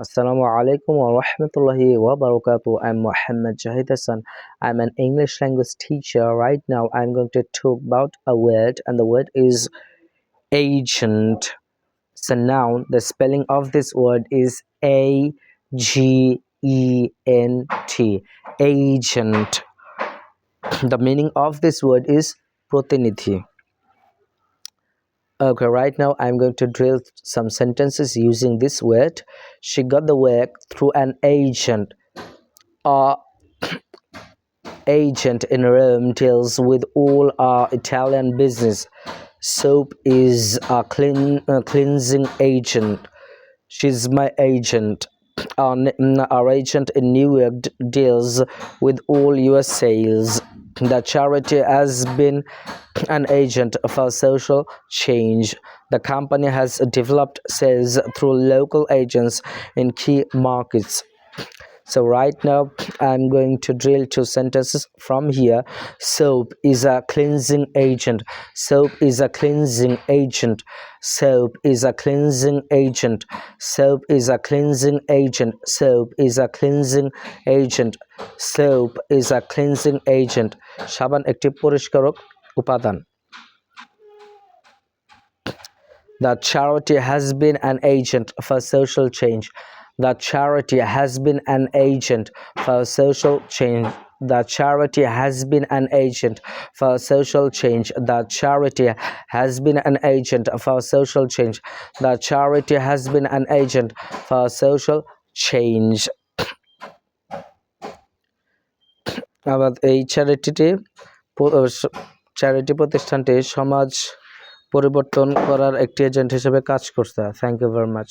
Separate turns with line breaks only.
Assalamu alaikum wa rahmatullahi wa barakatuh. I'm Muhammad Jahid Hassan. I'm an English language teacher. Right now, I'm going to talk about a word, and the word is agent. It's a noun. The spelling of this word is Agent. Agent. The meaning of this word is protinidhi. Okay, right now I'm going to drill some sentences using this word. She got the work through an agent. A agent in Rome deals with all our Italian business. Soap is a cleansing agent. She's my agent. Our agent in New York deals with all your sales. The charity has been an agent for social change. The company has developed sales through local agents in key markets. So right now I'm going to drill two sentences from here. Soap is a cleansing agent. Soap is a cleansing agent. Soap is a cleansing agent. Soap is a cleansing agent. Soap is a cleansing agent. Soap is a cleansing agent. সাবান একটি পরিষ্কারক উপাদান. The charity has been an agent for social change. The charity has been an agent for social change. The charity has been an agent for social change. The charity has been an agent for social change. The charity has been an agent for social change. আবার এই charity প্রতিষ্ঠানটি সমাজ পরিবর্তন করার একটি agent হিসেবে কাজ করছে। Thank you very much.